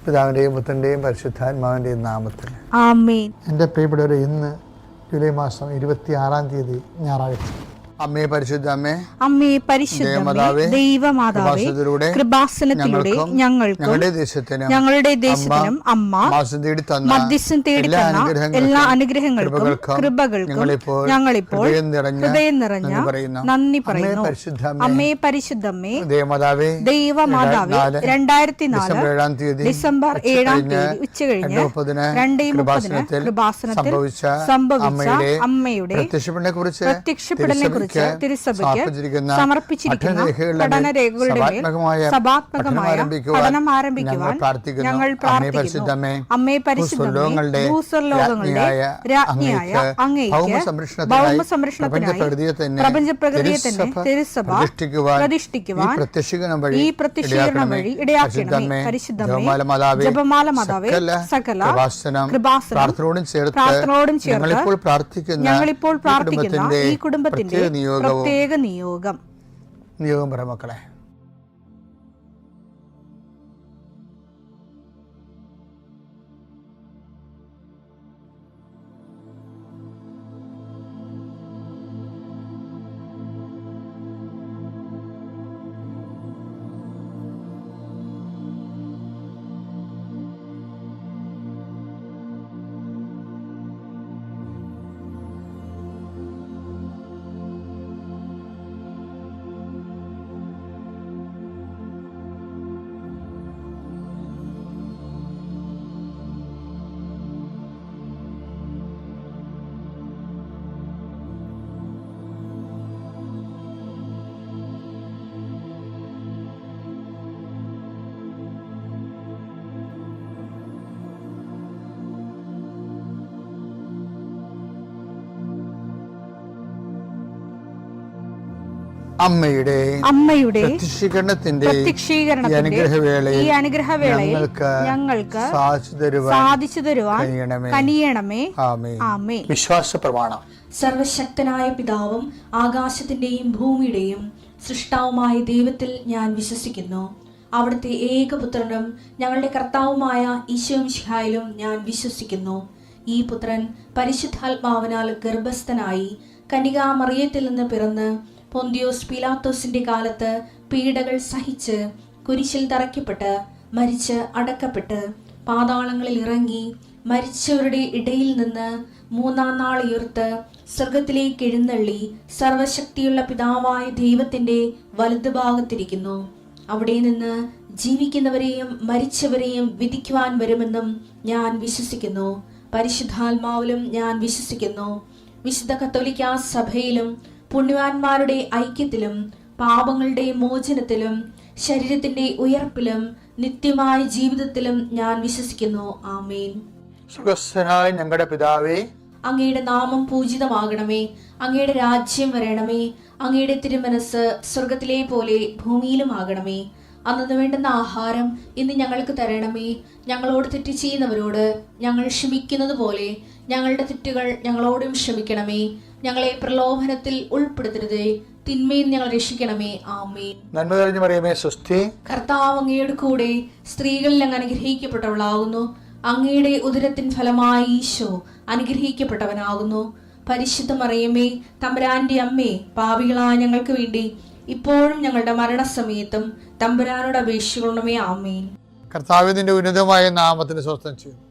പിതാവിൻ്റെയും പുത്രൻ്റെയും പരിശുദ്ധാത്മാവിൻ്റെയും നാമത്തിൽ ആമേൻ. എൻ്റെ പ്രിയപ്പെട്ടവരെ, ഇന്ന് ജൂലൈ മാസം 26 ഞായറാഴ്ച. അമ്മേ പരിശുദ്ധ അമ്മേ, അമ്മേ പരിശുദ്ധമേ, ദൈവമാതാവേ, കൃപാസനത്തിലൂടെ ഞങ്ങൾക്കും ഞങ്ങളുടെ ദേശത്തിനും അമ്മ മധ്യസ്ഥം തേടി തന്ന എല്ലാ അനുഗ്രഹങ്ങൾക്കും കൃപകൾക്കും ഞങ്ങളിപ്പോൾ ഹൃദയം നിറഞ്ഞ നന്ദി പറയുന്നു. അമ്മേ പരിശുദ്ധമേ, ദൈവമാതാവേ, 2004 ഡിസംബർ 7 ഉച്ചകഴിഞ്ഞ് 2:30 കൃപാസനത്തിൽ സംഭവിച്ച അമ്മയുടെ പ്രത്യക്ഷപ്പെടലിനെ കുറിച്ച് തിരുസഭയ്ക്ക് സമർപ്പിച്ചിരിക്കുന്ന പഠനരേഖകളുടെ മേൽ സഭാത്മകമായ പഠനം ആരംഭിക്കുവാൻ ഞങ്ങൾ പ്രാർത്ഥിക്കുന്നു. അമ്മേ പരിശുദ്ധമേ, ഭൂസ്വർലോകങ്ങളുടെ രാജ്ഞിയായ അങ്ങേയ്ക്ക് ഭൗമസംരക്ഷണത്തിനായി പ്രപഞ്ചപ്രകൃതിയെ തന്നെ തിരുസഭ പ്രതിഷ്ഠിക്കുവാൻ ഈ പ്രത്യക്ഷീകരണം വഴി ഇടയാക്കണമേ. പരിശുദ്ധമേ, ജപമാല മാതാവേ, സകല കൃപാസനം പ്രാർത്ഥനയോടും ചേർത്ത് ഞങ്ങളിപ്പോൾ പ്രാർത്ഥിക്കുന്ന ഈ കുടുംബത്തിന്റെ പ്രത്യേക നിയോഗം പറ മക്കളെ. അമ്മയുടെ പ്രത്യക്ഷീകരണത്തിന്റെ ഈ അനുഗ്രഹവേളയിൽ ഞങ്ങൾക്ക് സാധിച്ചു തരുവാൻ കനിയണമേ. ആമേൻ. വിശ്വാസ പ്രമാണം. സർവശക്തനായ പിതാവും ആകാശത്തിന്റെയും ഭൂമിയുടെയും സൃഷ്ടാവുമായ ദൈവത്തിൽ ഞാൻ വിശ്വസിക്കുന്നു. അവിടുത്തെ ഏകപുത്രനും ഞങ്ങളുടെ കർത്താവുമായ ഈശോമിശിഹായിലും ഞാൻ വിശ്വസിക്കുന്നു. ഈ പുത്രൻ പരിശുദ്ധാത്മാവിനാൽ ഗർഭസ്ഥനായി കന്യകാമറിയത്തിൽ നിന്ന് പിറന്ന് പൊന്തിയോസ് പീലാത്തോസിന്റെ കാലത്ത് പീഡകൾ സഹിച്ച് കുരിശിൽ തറയ്ക്കപ്പെട്ട് മരിച്ച് അടക്കപ്പെട്ട് പാതാളങ്ങളിൽ ഇറങ്ങി മരിച്ചവരുടെ ഇടയിൽ നിന്ന് 3-ാം നാൾ ഉയർത്ത് സ്വർഗത്തിലേക്ക് എഴുന്നള്ളി സർവശക്തിയുള്ള പിതാവായ ദൈവത്തിന്റെ വലതുഭാഗത്തിരിക്കുന്നു. അവിടെ നിന്ന് ജീവിക്കുന്നവരെയും മരിച്ചവരെയും വിധിക്കുവാൻ വരുമെന്നും ഞാൻ വിശ്വസിക്കുന്നു. പരിശുദ്ധാത്മാവിലും ഞാൻ വിശ്വസിക്കുന്നു. വിശുദ്ധ കത്തോലിക്കാ സഭയിലും പുണ്യവാന്മാരുടെ ഐക്യത്തിലും പാപങ്ങളുടെ മോചനത്തിലും ശരീരത്തിന്റെ ഉയർപ്പിലും നിത്യമായ ജീവിതത്തിലും ഞാൻ വിശ്വസിക്കുന്നു. ആമേൻ. സ്വർഗ്ഗസ്ഥനായ ഞങ്ങളുടെ പിതാവേ, അങ്ങയുടെ നാമം പൂജിതമാകണമേ. അങ്ങയുടെ രാജ്യം വരണമേ. അങ്ങയുടെ തിരുമനസ് സ്വർഗത്തിലെ പോലെ ഭൂമിയിലും ആകണമേ. അന്നു വേണ്ടുന്ന ആഹാരം ഇന്ന് ഞങ്ങൾക്ക് തരണമേ. ഞങ്ങളോട് തെറ്റ് ചെയ്യുന്നവരോട് ഞങ്ങൾ ക്ഷമിക്കുന്നത് പോലെ ഞങ്ങളുടെ തെറ്റുകൾ ഞങ്ങളോടും ക്ഷമിക്കണമേ. ഞങ്ങളെ പ്രലോഭനത്തിൽ ഉൾപ്പെടുത്തരുതേ, തിന്മയിൽ ഞങ്ങൾ രക്ഷിക്കണമേ. ആമേൻ. നന്മ നിറഞ്ഞ മറിയമേ, സ്വസ്തി. കർത്താവ് അങ്ങയുടെ കൂടെ സ്ത്രീകളിൽ അങ്ങ് അനുഗ്രഹിക്കപ്പെട്ടവളാകുന്നു. അങ്ങയുടെ ഉദരത്തിൻ ഫലമായി ഈശോ അനുഗ്രഹിക്കപ്പെട്ടവനാകുന്നു. പരിശുദ്ധ മറിയമേ, തമ്പുരാന്റെ അമ്മേ, പാപികളായ ഞങ്ങൾക്ക് വേണ്ടി ഇപ്പോഴും ഞങ്ങളുടെ മരണസമയത്തും തമ്പുരാനോട് അപേക്ഷിക്കണമേ. ആമേൻ. കർത്താവിന്റെ ഉന്നതമായ നാമത്തിന് സ്വസ്ഥം ചെയ്യുന്നു.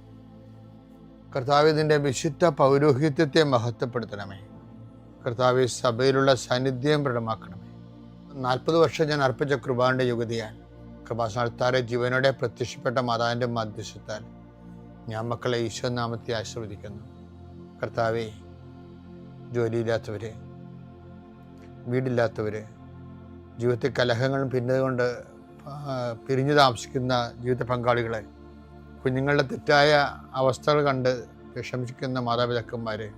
കർത്താവിന്റെ വിശുദ്ധ പൗരോഹിത്യത്തെ മഹത്വപ്പെടുത്തണമേ. കർത്താവ് സഭയിലുള്ള സാന്നിധ്യം പ്രകടമാക്കണമേ. 40 വർഷം ഞാൻ അർപ്പിച്ച കൃപാന്റെ യുഗതിയാൽ കൃപാസനത്താറെ ജീവനോടെ പ്രത്യക്ഷപ്പെട്ട മാതാവിന്റെ മധ്യസ്ഥത്താൽ ഞാൻ മക്കളെ ഈശോ നാമത്തെ ആശീർവദിക്കുന്നു. കർത്താവെ, ജോലിയില്ലാത്തവര്, വീടില്ലാത്തവര്, ജീവിതത്തിൽ കലഹങ്ങളും പിന്നതുകൊണ്ട് പിരിഞ്ഞു താമസിക്കുന്ന ജീവിത പങ്കാളികളെ, കുഞ്ഞുങ്ങളുടെ തെറ്റായ അവസ്ഥകൾ കണ്ട് വിഷമിക്കുന്ന മാതാപിതാക്കന്മാരെ,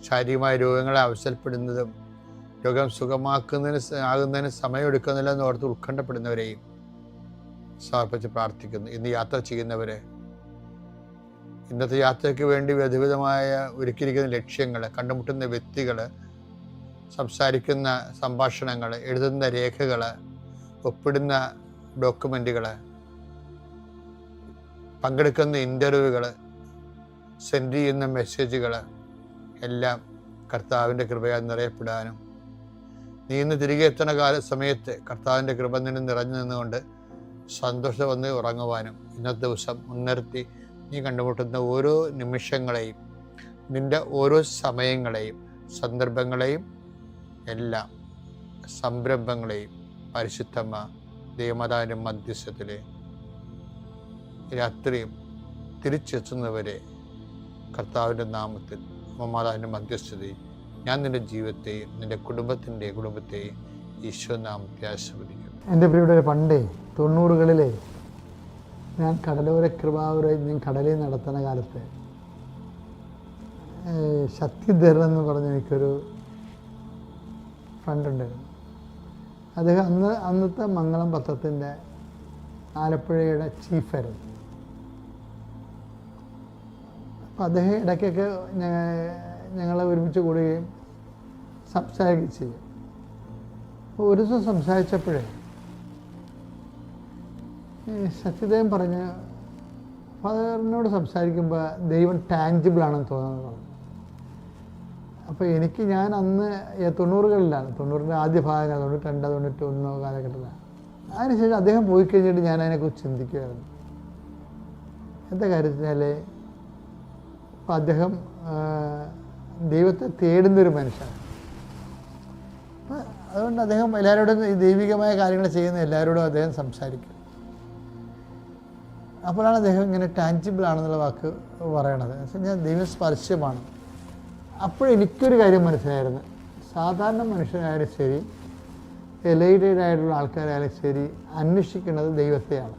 ശാരീരികമായ രോഗങ്ങളെ അവസരപ്പെടുന്നതും രോഗം ആകുന്നതിന് സമയമെടുക്കുന്നില്ല എന്ന് ഓർത്ത് ഉത്കണ്ഠപ്പെടുന്നവരെയും സമർപ്പിച്ച് പ്രാർത്ഥിക്കുന്നു. ഇന്ന് യാത്ര ചെയ്യുന്നവരെ, ഇന്നത്തെ യാത്രയ്ക്ക് വേണ്ടി വിവിധമായ ഒരുക്കിയിരിക്കുന്ന ലക്ഷ്യങ്ങൾ, കണ്ടുമുട്ടുന്ന വ്യക്തികൾ, സംസാരിക്കുന്ന സംഭാഷണങ്ങൾ, എഴുതുന്ന രേഖകൾ, ഒപ്പിടുന്ന ഡോക്യുമെൻറ്റുകൾ, പങ്കെടുക്കുന്ന ഇൻ്റർവ്യൂകൾ, സെൻഡ് ചെയ്യുന്ന മെസ്സേജുകൾ എല്ലാം കർത്താവിൻ്റെ കൃപയാൽ നിറയപ്പെടാനും, നീ ഇന്ന് തിരികെ എത്തുന്ന സമയത്ത് കർത്താവിൻ്റെ കൃപ നിന്നെ നിറഞ്ഞു നിന്നുകൊണ്ട് സന്തോഷം വന്ന് ഉറങ്ങുവാനും, ഇന്നത്തെ ദിവസം മുൻനിർത്തി നീ കണ്ടുമുട്ടുന്ന ഓരോ നിമിഷങ്ങളെയും, നിൻ്റെ ഓരോ സമയങ്ങളെയും, സന്ദർഭങ്ങളെയും, എല്ലാം സംരംഭങ്ങളെയും പരിശുദ്ധമ്മ ദൈവമാതാവിൻ്റെ മധ്യസ്ഥത്തിൽ രാത്രിയും തിരിച്ചെത്തുന്നവരെ കർത്താവിൻ്റെ നാമത്തിൽ മാതാവിൻ്റെ മധ്യസ്ഥതയും ഞാൻ നിൻ്റെ ജീവിതത്തെയും നിൻ്റെ കുടുംബത്തെയും ഈശോ നാമത്തെ ആശീർവദിക്കുന്നു. എൻ്റെ പ്രിയപ്പെട്ടവരെ, പണ്ടേ 90കളിലെ ഞാൻ കടലോര കൃപാവരെ ഞാൻ കടലിൽ നടത്തുന്ന കാലത്ത് ശക്തിധരൻ എന്ന് പറഞ്ഞ എനിക്കൊരു ഫ്രണ്ടുണ്ടായിരുന്നു. അദ്ദേഹം അന്നത്തെ മംഗളം പത്രത്തിൻ്റെ ആലപ്പുഴയുടെ ചീഫായിരുന്നു. അപ്പോൾ അദ്ദേഹം ഇടയ്ക്കൊക്കെ ഞങ്ങളെ ഒരുമിച്ച് കൂടുകയും സംസാരിക്കുകയും ചെയ്യും. അപ്പോൾ ഒരു ദിവസം സംസാരിച്ചപ്പോഴേ സത്യദേവൻ പറഞ്ഞ് ഫാദറിനോട് സംസാരിക്കുമ്പോൾ ദൈവം ടാഞ്ചിബിൾ ആണെന്ന് തോന്നുന്നത് പറഞ്ഞു. അപ്പോൾ ഞാൻ അന്ന് 90കളിലാണ്, 90ൻ്റെ ആദ്യ ഭാഗങ്ങൾ, 92, 91 കാലഘട്ടത്തിലാണ്. അതിനുശേഷം അദ്ദേഹം പോയി കഴിഞ്ഞിട്ട് ഞാൻ അതിനെക്കുറിച്ച് ചിന്തിക്കുമായിരുന്നു. എന്താ കാര്യത്തിനാൽ അപ്പോൾ അദ്ദേഹം ദൈവത്തെ തേടുന്നൊരു മനുഷ്യനാണ്. അപ്പോൾ അതുകൊണ്ട് അദ്ദേഹം എല്ലാവരോടും ഈ ദൈവികമായ കാര്യങ്ങൾ ചെയ്യുന്ന എല്ലാവരോടും അദ്ദേഹം സംസാരിക്കും. അപ്പോഴാണ് അദ്ദേഹം ഇങ്ങനെ ടാഞ്ചിബിൾ ആണെന്നുള്ള വാക്ക് പറയണത്. ഞാൻ ദൈവസ്പർശ്യമാണ്. അപ്പോഴെനിക്കൊരു കാര്യം മനസ്സിലായിരുന്നു, സാധാരണ മനുഷ്യരായാലും ശരി, എലൈറ്റഡ് ആയിട്ടുള്ള ആൾക്കാരായാലും ശരി, അന്വേഷിക്കുന്നത് ദൈവത്തെയാണ്.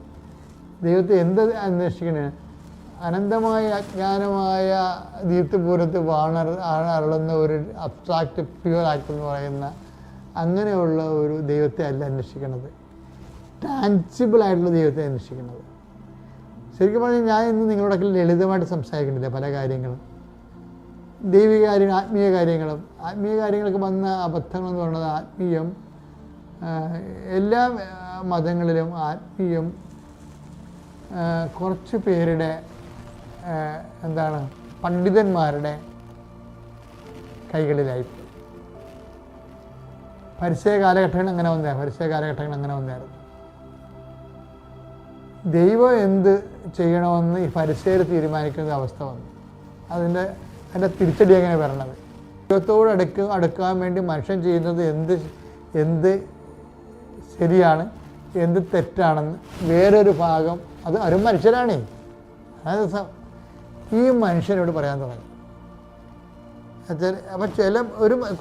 ദൈവത്തെ എന്ത് അന്വേഷിക്കണേ? അനന്തമായ അജ്ഞാനമായ ദീപ്തിപൂരത്ത് അരുളുന്ന ഒരു അബ്സ്ട്രാക്റ്റ് പ്യുവർ ആക്ട് എന്ന് പറയുന്ന അങ്ങനെയുള്ള ഒരു ദൈവത്തെ അല്ല അന്വേഷിക്കുന്നത്, ടാഞ്ചിബിൾ ആയിട്ടുള്ള ദൈവത്തെ അന്വേഷിക്കുന്നത്. ശരിക്കും പറഞ്ഞാൽ ഞാൻ ഇന്ന് നിങ്ങളോടൊക്കെ ലളിതമായിട്ട് സംസാരിക്കുന്നില്ല പല കാര്യങ്ങളും, ദൈവിക കാര്യങ്ങൾ, ആത്മീയ കാര്യങ്ങളും. ആത്മീയ കാര്യങ്ങൾക്ക് വന്ന അബദ്ധങ്ങളെന്ന് പറയുന്നത്, ആത്മീയം എല്ലാ മതങ്ങളിലും ആത്മീയം കുറച്ച് പേരുടെ പണ്ഡിതന്മാരുടെ കൈകളിലായി. പരിസര കാലഘട്ടങ്ങൾ അങ്ങനെ വന്നായിരുന്നു. ദൈവം എന്ത് ചെയ്യണമെന്ന് ഈ പരിസര തീരുമാനിക്കുന്ന അവസ്ഥ വന്നു. അതിൻ്റെ തിരിച്ചടി എങ്ങനെ വരണത്? ദൈവത്തോട് അടുക്കാൻ വേണ്ടി മനുഷ്യൻ ചെയ്യുന്നത് എന്ത് ശരിയാണ്, എന്ത് തെറ്റാണെന്ന് വേറൊരു ഭാഗം, അത് ഒരു മനുഷ്യരാണേ. അതായത് ഈ മനുഷ്യനോട് പറയാൻ തുടങ്ങി. അപ്പം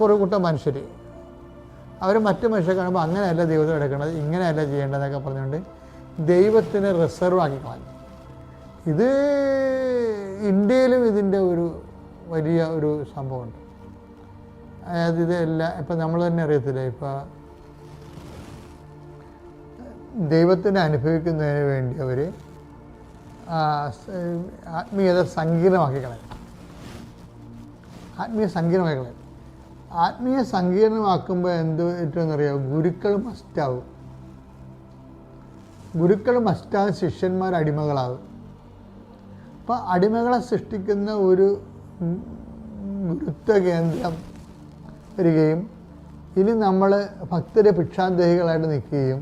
ഒരു കൂട്ടം മനുഷ്യർ അവർ മറ്റു മനുഷ്യരെ കാണുമ്പോൾ അങ്ങനെയല്ല ദൈവത്തോട് എടുക്കേണ്ടത്, ഇങ്ങനെയല്ല ചെയ്യേണ്ടതെന്നൊക്കെ പറഞ്ഞുകൊണ്ട് ദൈവത്തിനെ റിസർവ് ആക്കി കളഞ്ഞു. ഇത് ഇന്ത്യയിലും ഇതിൻ്റെ ഒരു വലിയ ഒരു സംഭവമുണ്ട്. അതായത് ഇതെല്ലാം ഇപ്പം നമ്മൾ തന്നെ അറിയത്തില്ല, ഇപ്പം ദൈവത്തിനെ അനുഭവിക്കുന്നതിന് വേണ്ടി അവർ ആത്മീയത സങ്കീർണമാക്കി കളയും. ആത്മീയ സങ്കീർണമാക്കുമ്പോൾ എന്ത് പറ്റുമെന്നറിയാം? ഗുരുക്കൾ മസ്റ്റാവും. ശിഷ്യന്മാർ അടിമകളാകും. അപ്പോൾ അടിമകളെ സൃഷ്ടിക്കുന്ന ഒരു ഗുരുത്വ കേന്ദ്രം വരികയും ഇനി നമ്മൾ ഭക്തരെ ഭിക്ഷാന്തഹികളായിട്ട് നിൽക്കുകയും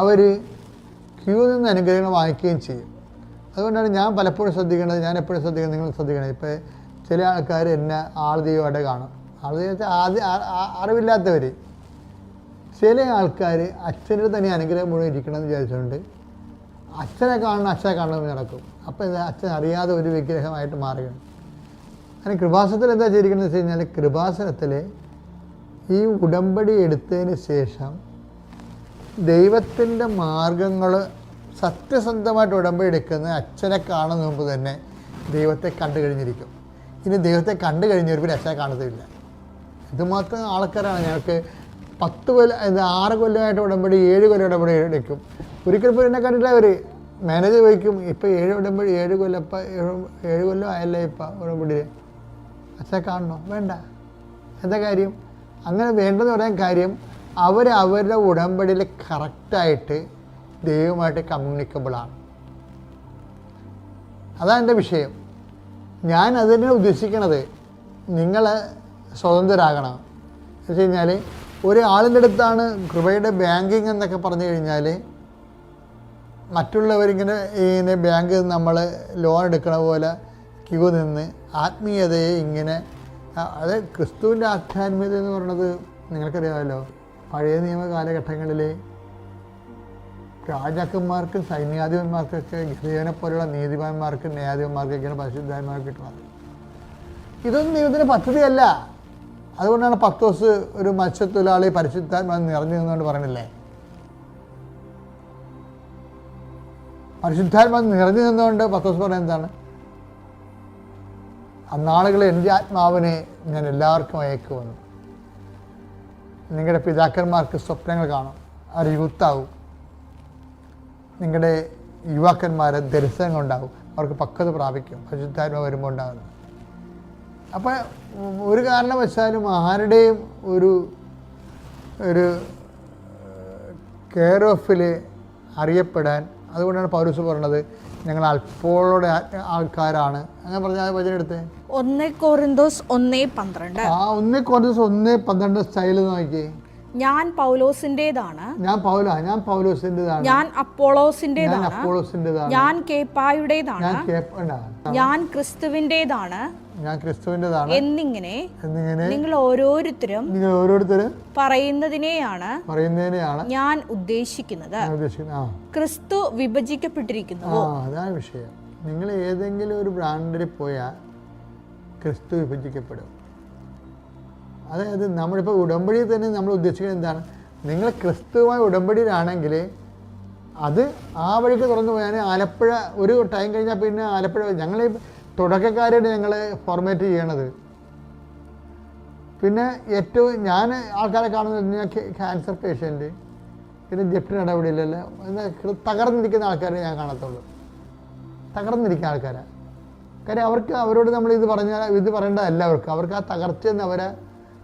അവർ ക്യൂ നിന്ന് അനുഗ്രഹങ്ങൾ വാങ്ങിക്കുകയും ചെയ്യും. അതുകൊണ്ടാണ് ഞാൻ പലപ്പോഴും ശ്രദ്ധിക്കേണ്ടത്, ഞാൻ എപ്പോഴും ശ്രദ്ധിക്കുന്നത്, നിങ്ങൾ ശ്രദ്ധിക്കണം. ഇപ്പോൾ ചില ആൾക്കാർ എന്നെ ആൾദൈവമായിട്ട് കാണും. അറിവില്ലാത്തവർ, ചില ആൾക്കാർ അച്ഛൻ്റെ തന്നെ അനുഗ്രഹം മുഴുവൻ ഇരിക്കണമെന്ന് വിചാരിച്ചുകൊണ്ട് അച്ഛനെ കാണണമെന്ന് നടക്കും. അപ്പോൾ അച്ഛൻ അറിയാതെ ഒരു വിഗ്രഹമായിട്ട് മാറുകയാണ്. അങ്ങനെ കൃപാസനത്തിൽ എന്താ ചെയ്തിരിക്കുന്നത് വെച്ച് കഴിഞ്ഞാൽ, കൃപാസനത്തിൽ ഈ ഉടമ്പടി എടുത്തതിന് ശേഷം ദൈവത്തിൻ്റെ മാർഗങ്ങൾ സത്യസന്ധമായിട്ട് ഉടമ്പടി എടുക്കുന്ന അച്ഛനെ കാണുന്ന മുമ്പ് തന്നെ ദൈവത്തെ കണ്ടു കഴിഞ്ഞിരിക്കും. ഇനി ദൈവത്തെ കണ്ടു കഴിഞ്ഞവർ പിന്നെ അച്ഛനെ കാണത്തില്ല. ഇതുമാത്രം ആൾക്കാരാണ്. ഞങ്ങൾക്ക് 6 കൊല്ലമായിട്ട് ഉടമ്പടി, 7 കൊല്ലം ഉടമ്പടി എടുക്കും. ഒരിക്കൽ പോലും എന്നെ കണ്ടില്ല. അവർ മാനേജർ വഹിക്കും, ഇപ്പം 7 കൊല്ലം ആയല്ലേ ഇപ്പം ഉടമ്പടി, അച്ഛനെ കാണണോ? വേണ്ട. എന്താ കാര്യം? അങ്ങനെ വേണ്ടെന്ന് പറയാൻ കാര്യം, അവരുടെ ഉടമ്പടിയിൽ കറക്റ്റായിട്ട് ദൈവമായിട്ട് കമ്മ്യൂണിക്കബിളാണ്. അതാണ് എൻ്റെ വിഷയം. ഞാൻ അതിനെ ഉദ്ദേശിക്കണത് നിങ്ങൾ സ്വതന്ത്രരാകണം. എന്ന് വെച്ച് കഴിഞ്ഞാൽ ഒരാളിൻ്റെ അടുത്താണ് കൃപയുടെ ബാങ്കിങ് എന്നൊക്കെ പറഞ്ഞു കഴിഞ്ഞാൽ മറ്റുള്ളവരിങ്ങനെ ബാങ്കിൽ നമ്മൾ ലോൺ എടുക്കണ പോലെ ക്യൂ നിന്ന് ആത്മീയതയെ ഇങ്ങനെ, അത് ക്രിസ്തുവിൻ്റെ ആധ്യാത്മികത എന്ന് പറയുന്നത് നിങ്ങൾക്കറിയാമല്ലോ. പഴയ നിയമ കാലഘട്ടങ്ങളിൽ രാജാക്കന്മാർക്കും സൈന്യാധിപന്മാർക്കൊക്കെ ഗിദെയോനെ പോലുള്ള നീതിമാന്മാർക്കും ന്യായാധിപന്മാർക്കൊക്കെയാണ് പരിശുദ്ധാത്മാർക്ക് കിട്ടുന്നത്. ഇതൊന്നും ദൈവത്തിൻ്റെ പദ്ധതിയല്ല. അതുകൊണ്ടാണ് പത്രോസ് ഒരു മത്സ്യത്തൊഴിലാളി പരിശുദ്ധാത്മാവ് നിറഞ്ഞു നിന്നുകൊണ്ട് പറയണില്ലേ, പരിശുദ്ധാത്മാവ് നിറഞ്ഞു നിന്നുകൊണ്ട് പത്രോസ് പറയുന്നത് എന്താണ്? അന്നാളുകളിൽ എൻ്റെ ആത്മാവിനെ ഞാൻ എല്ലാവർക്കും അയക്കുമെന്ന്. നിങ്ങളുടെ പിതാക്കന്മാർക്ക് സ്വപ്നങ്ങൾ കാണും, അവർ യൂത്താവും. നിങ്ങളുടെ യുവാക്കന്മാരെ ദർശനങ്ങളുണ്ടാവും, അവർക്ക് പക്വത പ്രാപിക്കും, പരിശുദ്ധാത്മാവ് വരുമ്പോൾ ഉണ്ടാകുന്നത്. അപ്പോൾ ഒരു കാരണവശാലും ആരുടെയും ഒരു കെയർ ഓഫിൽ അറിയപ്പെടാൻ, അതുകൊണ്ടാണ് പൗലോസ് പറഞ്ഞത് ഞങ്ങൾ അല്പോളുടെ ആൾക്കാരാണ്. അങ്ങനെ പറഞ്ഞാൽ വചനം എടുത്തേ 1 കൊരിന്തോസ് 1:12. ആ 1 കൊരിന്തോസ് 1:12 സ്റ്റൈൽ നോക്കി. ഞാൻ പൗലോസിന്റേതാണ്, ഞാൻ പൗലോസിന്റേതാണ്, ഞാൻ അപ്പോളോസിന്റേതാണ്, ഞാൻ കേപ്പായുടേതാണ്, ഞാൻ ക്രിസ്തുവിന്റേതാണ് എന്നിങ്ങനെ നിങ്ങൾ ഓരോരുത്തരും പറയുന്നതിനെയാണ് ഞാൻ ഉദ്ദേശിക്കുന്നത്. ക്രിസ്തു വിഭജിക്കപ്പെട്ടിരിക്കുന്നു. അതാണ് വിഷയം. നിങ്ങൾ ഏതെങ്കിലും ഒരു ബ്രാൻഡിൽ പോയാൽ ക്രിസ്തു വിഭജിക്കപ്പെടും. അതായത് നമ്മളിപ്പോൾ ഉടമ്പടിയിൽ തന്നെ നമ്മൾ ഉദ്ദേശിക്കുന്നത് എന്താണ്? നിങ്ങൾ ക്രിസ്തുവുമായി ഉടമ്പടിയിലാണെങ്കിൽ അത് ആ വഴിക്ക് തുറന്നു പോയാൽ ആലപ്പുഴ ഒരു ടൈം കഴിഞ്ഞാൽ പിന്നെ ആലപ്പുഴ ഞങ്ങൾ തുടക്കക്കാരായിട്ട് ഞങ്ങൾ ഫോർമാറ്റ് ചെയ്യണത്. പിന്നെ ഏറ്റവും ഞാൻ ആൾക്കാരെ കാണുന്നത് ക്യാൻസർ പേഷ്യൻറ്റ്, പിന്നെ ജപ്തി നടപടിയിലല്ല, തകർന്നിരിക്കുന്ന ആൾക്കാരെ ഞാൻ കാണത്തുള്ളൂ. തകർന്നിരിക്കുന്ന ആൾക്കാരെ. കാര്യം അവരോട് നമ്മൾ ഇത് പറയേണ്ടതല്ല. അവർക്ക് ആ തകർച്ചയെന്ന് അവരെ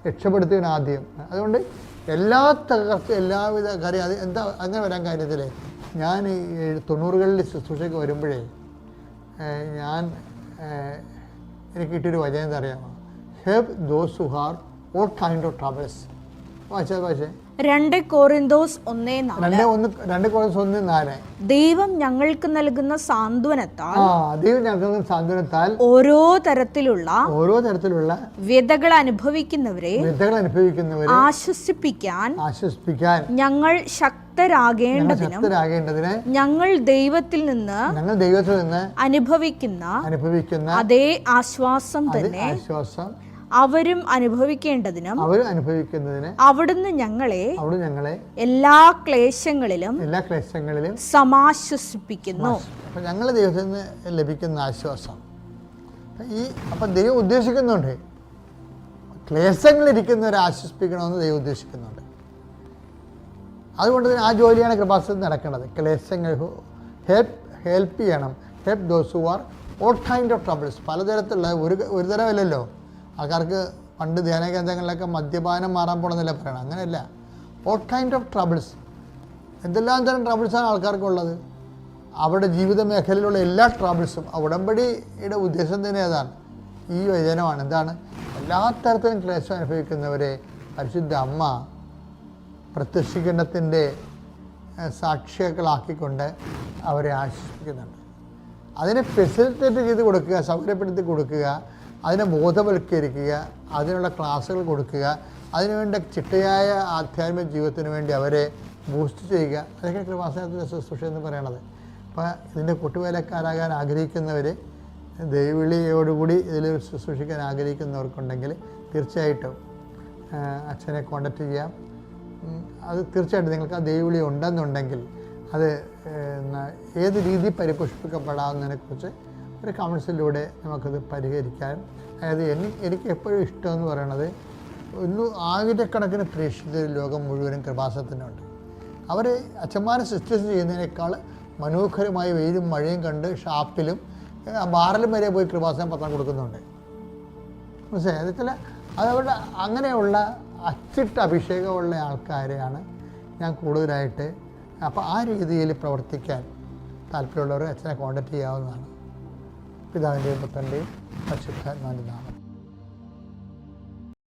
രക്ഷപ്പെടുത്തുകയാണ് ആദ്യം. അതുകൊണ്ട് എല്ലാ എല്ലാവിധ കാര്യം അത് എന്താ അങ്ങനെ വരാൻ കാര്യത്തില്ലേ, ഞാൻ 90കളിൽ ശുശ്രൂഷയ്ക്ക് വരുമ്പോഴേ എനിക്ക് കിട്ടിയൊരു വചനം എന്താ അറിയാമോ? Help those who are all kind of troubles. വായിച്ചേ 2 കൊരിന്തോസ് 1:4. ദൈവം ഞങ്ങൾക്ക് നൽകുന്ന സാന്ത്വനത്താൽ ഓരോ തരത്തിലുള്ള വ്യതകൾ അനുഭവിക്കുന്നവരെ ആശ്വസിപ്പിക്കാൻ ഞങ്ങൾ ശക്തരാകേണ്ടതിന് ഞങ്ങൾ ദൈവത്തിൽ നിന്ന് അനുഭവിക്കുന്ന അതേ ആശ്വാസം തന്നെ അവരും അനുഭവിക്കേണ്ടതിനും അവിടുന്ന് ഞങ്ങളെ എല്ലാ ക്ലേശങ്ങളിലും സമാശ്വസിപ്പിക്കുന്നു. ഞങ്ങൾ ദൈവത്തിൽ നിന്ന് ലഭിക്കുന്ന ആശ്വാസം അപ്പം ദൈവം ഉദ്ദേശിക്കുന്നുണ്ട്. ക്ലേശങ്ങളിരിക്കുന്നവരെ ആശ്വസിപ്പിക്കണമെന്ന് ദൈവം ഉദ്ദേശിക്കുന്നുണ്ട്. അതുകൊണ്ട് തന്നെ ആ ജോലിയാണ് കൃപാസനത്തിൽ നടക്കുന്നത്. ക്ലേശങ്ങൾ ഹെൽപ്പ് ചെയ്യണം. Help those who are all kind of troubles. പലതരത്തിലുള്ള ഒരു തരമല്ലല്ലോ. ആൾക്കാർക്ക് പണ്ട് ധ്യാന കേന്ദ്രങ്ങളിലൊക്കെ മദ്യപാനം മാറാൻ പോകണമെന്നല്ല പറയണം. അങ്ങനെയല്ല, ഓൾ കൈൻഡ് ഓഫ് ട്രബിൾസ്. എന്തെല്ലാം തരം ട്രബിൾസാണ് ആൾക്കാർക്കുള്ളത്. അവരുടെ ജീവിത മേഖലയിലുള്ള എല്ലാ ട്രബിൾസും. ഉടമ്പടിയുടെ ഉദ്ദേശം തന്നെ അതാണ്. ഈ വചനമാണ്. എന്താണ്? എല്ലാ തരത്തിലും ക്ലേശം അനുഭവിക്കുന്നവരെ പരിശുദ്ധ അമ്മ പ്രത്യക്ഷീകരണത്തിൻ്റെ സാക്ഷികളാക്കിക്കൊണ്ട് അവരെ ആശ്വസിപ്പിക്കുന്നുണ്ട്. അതിനെ ഫെസിലിറ്റേറ്റ് ചെയ്ത് കൊടുക്കുക, സൗകര്യപ്പെടുത്തി കൊടുക്കുക, അതിനെ ബോധവൽക്കരിക്കുക, അതിനുള്ള ക്ലാസ്സുകൾ കൊടുക്കുക, അതിനുവേണ്ട ചിട്ടയായ ആധ്യാത്മിക ജീവിതത്തിന് വേണ്ടി അവരെ ബൂസ്റ്റ് ചെയ്യുക. അതൊക്കെ കൃപാസനത്തിൻ്റെ ശുശ്രൂഷ എന്ന് പറയണത്. അപ്പോൾ ഇതിൻ്റെ കൂട്ടുവേലക്കാരാകാൻ ആഗ്രഹിക്കുന്നവർ, ദൈവവിളിയോടുകൂടി ഇതിൽ ശുശ്രൂഷിക്കാൻ ആഗ്രഹിക്കുന്നവർക്കുണ്ടെങ്കിൽ തീർച്ചയായിട്ടും അച്ഛനെ കോൺടാക്റ്റ് ചെയ്യാം. അത് തീർച്ചയായിട്ടും നിങ്ങൾക്ക് ആ ദൈവവിളി ഉണ്ടെന്നുണ്ടെങ്കിൽ അത് ഏത് രീതി പരിപോഷിപ്പിക്കപ്പെടാവുന്നതിനെക്കുറിച്ച് ഒരു കൗൺസിലൂടെ നമുക്കത് പരിഹരിക്കാൻ. അതായത് എനിക്ക് എപ്പോഴും ഇഷ്ടമെന്ന് പറയണത്, ആയിരക്കണക്കിന് പ്രേക്ഷിത ലോകം മുഴുവനും കൃപാസനത്തിനുണ്ട്. അവർ അച്ഛന്മാരെ സിസ്റ്റേഴ്സ് ചെയ്യുന്നതിനേക്കാൾ മനോഹരമായി വെയിലും മഴയും കണ്ട് ഷാപ്പിലും ബാറിലും വരെ പോയി കൃപാസനം പത്രം കൊടുക്കുന്നുണ്ട്. മനസ്സിലായി? എന്നുവെച്ചാൽ അതവരുടെ അങ്ങനെയുള്ള അച്ചിട്ട് അഭിഷേകമുള്ള ആൾക്കാരെയാണ് ഞാൻ കൂടുതലായിട്ട്. അപ്പോൾ ആ രീതിയിൽ പ്രവർത്തിക്കാൻ താല്പര്യമുള്ളവർ അച്ഛനെ കോൺടാക്റ്റ് ചെയ്യാവുന്നതാണ്. പിതാവിൻ്റെയും പുത്രൻ്റെയും പരിശുദ്ധാത്മാവിൻ്റെ നാമത്തിൽ.